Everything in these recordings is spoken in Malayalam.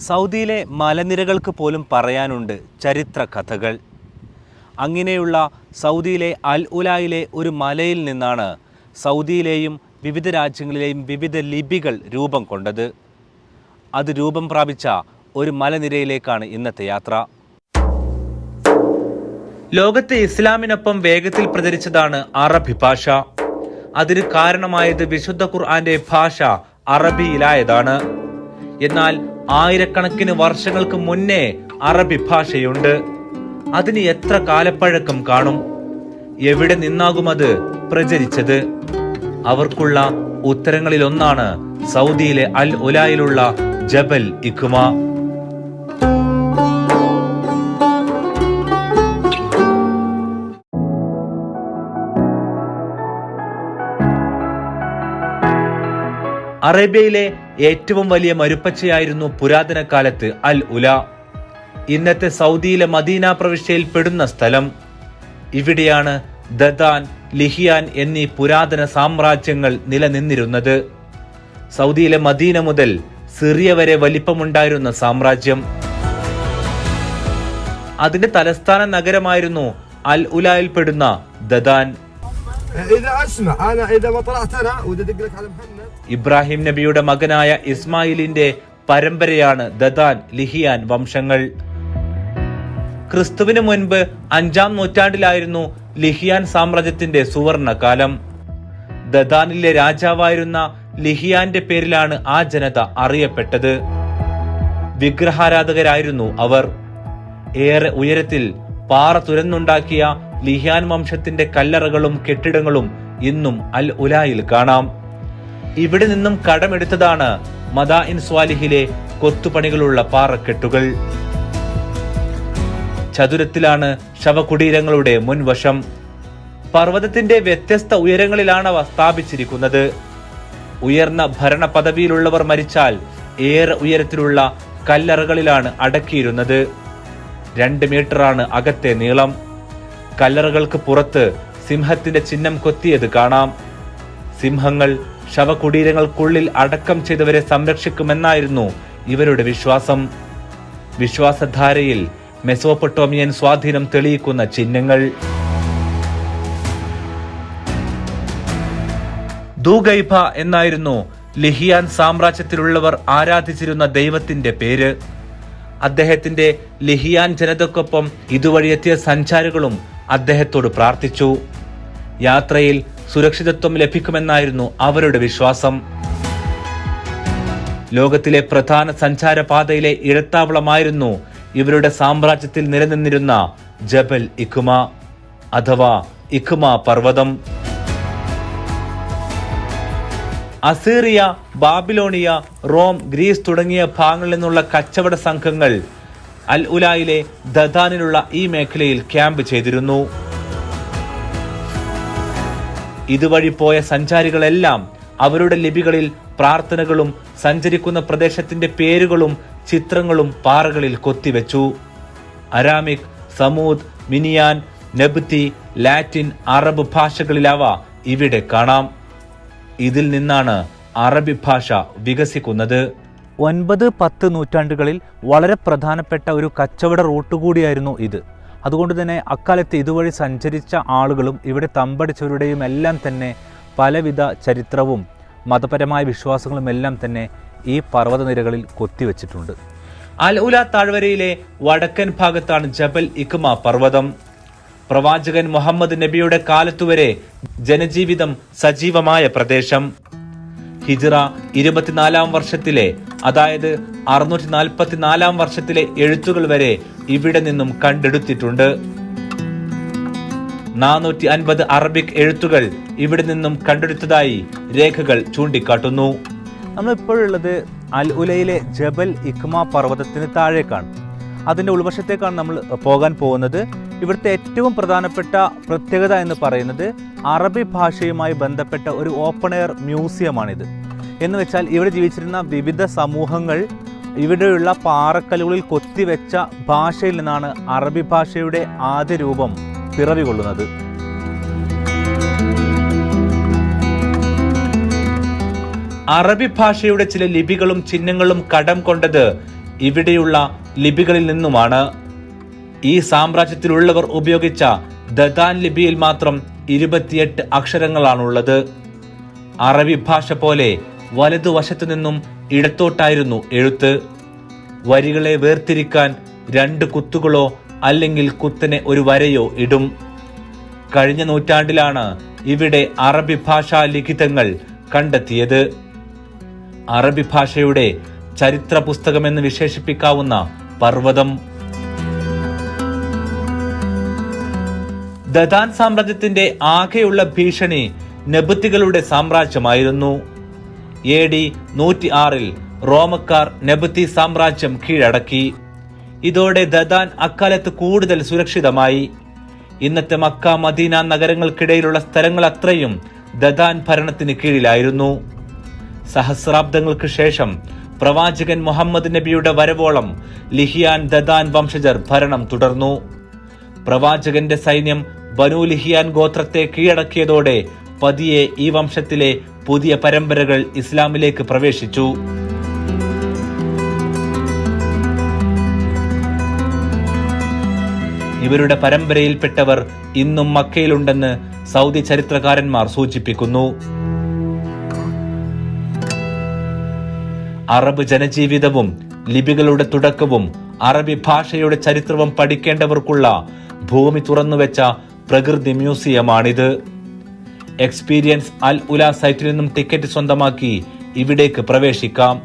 സൗദിയിലെ മലനിരകൾക്ക് പോലും പറയാനുണ്ട് ചരിത്ര കഥകൾ. അങ്ങനെയുള്ള സൗദിയിലെ അൽ ഉലായിലെ ഒരു മലയിൽ നിന്നാണ് സൗദിയിലെയും വിവിധ രാജ്യങ്ങളിലെയും വിവിധ ലിപികൾ രൂപം കൊണ്ടത്. അത് രൂപം പ്രാപിച്ച ഒരു മലനിരയിലേക്കാണ് ഇന്നത്തെ യാത്ര. ലോകത്തെ ഇസ്ലാമിനൊപ്പം വേഗത്തിൽ പ്രചരിച്ചതാണ് അറബി ഭാഷ. അതിന് കാരണമായത് വിശുദ്ധ ഖുർആന്റെ ഭാഷ അറബിയിലായതാണ്. എന്നാൽ ആയിരക്കണക്കിന് വർഷങ്ങൾക്ക് മുന്നേ അറബി ഭാഷയുണ്ട്. അതിന് എത്ര കാലപ്പഴക്കം കാണും? എവിടെ നിന്നാകും അത് പ്രചരിച്ചത്? അവർക്കുള്ള ഉത്തരങ്ങളിലൊന്നാണ് സൗദിയിലെ അൽ ഉലായിലുള്ള ജബൽ ഇഖ്മ. അറേബ്യയിലെ ഏറ്റവും വലിയ മരുപ്പച്ചയായിരുന്നു പുരാതന കാലത്ത് അൽ ഉല. ഇന്നത്തെ സൗദിയിലെ മദീന പ്രവിശ്യയിൽ പെടുന്ന സ്ഥലം. ഇവിടെയാണ് ദദാൻ, ലിഹിയാൻ എന്നീ പുരാതന സാമ്രാജ്യങ്ങൾ നിലനിന്നിരുന്നത്. സൗദിയിലെ മദീന മുതൽ സിറിയ വരെ വലിപ്പമുണ്ടായിരുന്ന സാമ്രാജ്യം. അതിന്റെ തലസ്ഥാന നഗരമായിരുന്നു അൽ ഉലായിൽ പെടുന്ന ദദാൻ. ഇബ്രാഹിം നബിയുടെ മകനായ ഇസ്മായിലിന്റെ പരമ്പരയാണ് ദദാൻ, ലിഹിയാൻ വംശങ്ങൾ. ക്രിസ്തുവിന് മുൻപ് 5-ാം നൂറ്റാണ്ടിലായിരുന്നു ലിഹിയാൻ സാമ്രാജ്യത്തിന്റെ സുവർണ കാലം. ദദാനിലെ രാജാവായിരുന്ന ലിഹിയാന്റെ പേരിലാണ് ആ ജനത അറിയപ്പെട്ടത്. വിഗ്രഹാരാധകരായിരുന്നു അവർ. ഏറെ ഉയരത്തിൽ പാറ തുരന്നുണ്ടാക്കിയ ലിഹിയാൻ വംശത്തിന്റെ കല്ലറകളും കെട്ടിടങ്ങളും ഇന്നും അൽ ഉലായിൽ കാണാം. ഇവിടെ നിന്നും കടമെടുത്തതാണ് മദാഇൻ സ്വാലിഹിലെ കൊത്തുപണികളുള്ള പാറക്കെട്ടുകൾ. ചതുരത്തിലാണ് ശവകുടീരങ്ങളുടെ മുൻവശം. പർവ്വതത്തിന്റെ വ്യത്യസ്ത ഉയരങ്ങളിലാണ് അവ സ്ഥാപിച്ചിരിക്കുന്നത്. ഉയർന്ന ഭരണ പദവിയിലുള്ളവർ മരിച്ചാൽ ഏറെ ഉയരത്തിലുള്ള കല്ലറകളിലാണ് അടക്കിയിരുന്നത്. 2 മീറ്ററാണ് അകത്തെ നീളം. കല്ലറകൾക്ക് പുറത്ത് സിംഹത്തിന്റെ ചിഹ്നം കൊത്തിയത് കാണാം. സിംഹങ്ങൾ ശവകുടീരങ്ങൾക്കുള്ളിൽ അടക്കം ചെയ്തവരെ സംരക്ഷിക്കുമെന്നായിരുന്നു ഇവരുടെ വിശ്വാസം. വിശ്വാസധാരയിൽ മെസോപ്പൊട്ടോമിയൻ സ്വാധീനം തെളിയിക്കുന്ന ചിഹ്നങ്ങൾ. ദുഗൈബ എന്നായിരുന്നു ലിഹിയാൻ സാമ്രാജ്യത്തിലുള്ളവർ ആരാധിച്ചിരുന്ന ദൈവത്തിന്റെ പേര്. അദ്ദേഹത്തിന്റെ ലിഹിയാൻ ജനതയ്ക്കൊപ്പം ഇതുവഴി എത്തിയ സഞ്ചാരികളും അദ്ദേഹത്തോട് പ്രാർത്ഥിച്ചു. യാത്രയിൽ സുരക്ഷിതത്വം ലഭിക്കുമെന്നായിരുന്നു അവരുടെ വിശ്വാസം. ലോകത്തിലെ പ്രധാന സഞ്ചാരപാതയിലെ ഇടത്താവളമായിരുന്നു ഇവരുടെ സാമ്രാജ്യത്തിൽ നിലനിന്നിരുന്ന ജബൽ ഇഖ്മ അഥവാ ഇഖ്മ പർവ്വതം. അസീറിയ, ബാബിലോണിയ, റോം, ഗ്രീസ് തുടങ്ങിയ ഭാഗങ്ങളിൽ നിന്നുള്ള കച്ചവട സംഘങ്ങൾ അൽ ഉലായിലെ ദദാനിലുള്ള ഈ മേഖലയിൽ ക്യാമ്പ് ചെയ്തിരുന്നു. ഇതുവഴി പോയ സഞ്ചാരികളെല്ലാം അവരുടെ ലിപികളിൽ പ്രാർത്ഥനകളും സഞ്ചരിക്കുന്ന പ്രദേശത്തിന്റെ പേരുകളും ചിത്രങ്ങളും പാറകളിൽ കൊത്തിവെച്ചു. അരാമിക്, സമൂദ്, മിനിയാൻ, നബ്തി, ലാറ്റിൻ, അറബ് ഭാഷകളിലവ ഇവിടെ കാണാം. ഇതിൽ നിന്നാണ് അറബി ഭാഷ വികസിക്കുന്നത്. 9-10 നൂറ്റാണ്ടുകളിൽ വളരെ പ്രധാനപ്പെട്ട ഒരു കച്ചവട റൂട്ട് കൂടിയായിരുന്നു ഇത്. അതുകൊണ്ട് തന്നെ അക്കാലത്ത് ഇതുവഴി സഞ്ചരിച്ച ആളുകളും ഇവിടെ തമ്പടിച്ചവരുടെയും എല്ലാം തന്നെ പലവിധ ചരിത്രവും മതപരമായ വിശ്വാസങ്ങളും എല്ലാം തന്നെ ഈ പർവ്വതനിരകളിൽ കൊത്തിവെച്ചിട്ടുണ്ട്. അൽ ഉല താഴ്വരയിലെ വടക്കൻ ഭാഗത്താണ് ജബൽ ഇഖ്മ പർവ്വതം. പ്രവാചകൻ മുഹമ്മദ് നബിയുടെ കാലത്തുവരെ ജനജീവിതം സജീവമായ പ്രദേശം. ഹിജ്റ 24-ാം വർഷത്തിലെ, അതായത് 644-ാം വർഷത്തിലെ എഴുത്തുകൾ വരെ ഇവിടെ നിന്നും കണ്ടെടുത്തിട്ടുണ്ട്. 450 അറബിക് എഴുത്തുകൾ ഇവിടെ നിന്നും കണ്ടെടുത്തതായി രേഖകൾ ചൂണ്ടിക്കാട്ടുന്നു. നമ്മളിപ്പോഴുള്ളത് അൽ ഉലയിലെ ജബൽ ഇഖ്മ പർവ്വതത്തിന് താഴേക്കാണ്. അതിൻ്റെ ഉൾവശത്തേക്കാണ് നമ്മൾ പോകാൻ പോകുന്നത്. ഇവിടുത്തെ ഏറ്റവും പ്രധാനപ്പെട്ട പ്രത്യേകത എന്ന് പറയുന്നത് അറബി ഭാഷയുമായി ബന്ധപ്പെട്ട ഒരു ഓപ്പൺ എയർ മ്യൂസിയമാണിത്. എന്ന് വെച്ചാൽ ഇവിടെ ജീവിച്ചിരുന്ന വിവിധ സമൂഹങ്ങൾ ഇവിടെയുള്ള പാറക്കല്ലുകളിൽ കൊത്തിവെച്ച ഭാഷയിൽ നിന്നാണ് അറബി ഭാഷയുടെ ആദ്യ രൂപം പിറവികൊള്ളുന്നത്. അറബി ഭാഷയുടെ ചില ലിപികളും ചിഹ്നങ്ങളും കടം കൊണ്ടത് ഇവിടെയുള്ള ലിപികളിൽ നിന്നുമാണ്. ഈ സാമ്രാജ്യത്തിലുള്ളവർ ഉപയോഗിച്ച ദദാൻ ലിപിയിൽ മാത്രം 28 അക്ഷരങ്ങളാണുള്ളത്. അറബി ഭാഷ പോലെ വലതുവശത്തു നിന്നും ഇടത്തോട്ടായിരുന്നു എഴുത്ത്. വരികളെ വേർതിരിക്കാൻ 2 കുത്തുകളോ അല്ലെങ്കിൽ കുത്തനെ ഒരു വരയോ ഇടും. കഴിഞ്ഞ നൂറ്റാണ്ടിലാണ് ഇവിടെ അറബി ഭാഷാ ലിഖിതങ്ങൾ കണ്ടെത്തിയത്. അറബി ഭാഷയുടെ ചരിത്ര പുസ്തകമെന്ന് വിശേഷിപ്പിക്കാവുന്ന പർവ്വതം. ദദാൻ സാമ്രാജ്യത്തിന്റെ ആകെയുള്ള ഭീഷണി നെബത്തികളുടെ സാമ്രാജ്യമായിരുന്നു. AD 106 റോമക്കാർ നെബത്തി സാമ്രാജ്യം കീഴടക്കി. ഇതോടെ ദദാൻ അക്കാലത്ത് കൂടുതൽ സുരക്ഷിതമായി. ഇന്നത്തെ മക്ക, മദീന നഗരങ്ങൾക്കിടയിലുള്ള സ്ഥലങ്ങൾ അത്രയും ദദാൻ ഭരണത്തിന് കീഴിലായിരുന്നു. സഹസ്രാബ്ദങ്ങൾക്ക് ശേഷം പ്രവാചകൻ മുഹമ്മദ് നബിയുടെ വരവോളം ലിഹിയാൻ ദദാൻ വംശജർ ഭരണം തുടർന്നു. പ്രവാചകന്റെ സൈന്യം ബനു ലിഹിയാൻ ഗോത്രത്തെ കീഴടക്കിയതോടെ പതിയെ ഈ വംശത്തിലെ പുതിയ പരമ്പരകൾ ഇസ്ലാമിലേക്ക് പ്രവേശിച്ചു. ഇവരുടെ പരമ്പരയിൽപ്പെട്ടവർ ഇന്നും മക്കയിലുണ്ടെന്ന് സൗദി ചരിത്രകാരന്മാർ സൂചിപ്പിക്കുന്നു. അറബ് ജനജീവിതവും ലിപികളുടെ തുടക്കവും അറബി ഭാഷയുടെ ചരിത്രവും പഠിക്കേണ്ടവർക്കുള്ള ഭൂമി തുറന്നുവെച്ച പ്രകൃതി മ്യൂസിയമാണിത്. എക്സ്പീരിയൻസ് അൽ ഉല സൈറ്റിൽ നിന്നും ടിക്കറ്റ് സ്വന്തമാക്കി ഇവിടേക്ക് പ്രവേശിക്കാം.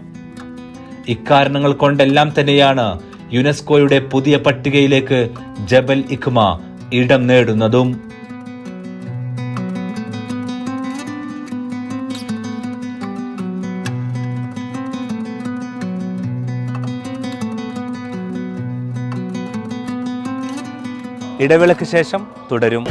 ഇക്കാരണങ്ങൾ കൊണ്ടെല്ലാം തന്നെയാണ് യുനെസ്കോയുടെ പുതിയ പട്ടികയിലേക്ക് ജബൽ ഇഖ്മ ഇടം നേടുന്നതും. ഇടവേളയ്ക്ക് ശേഷം തുടരും.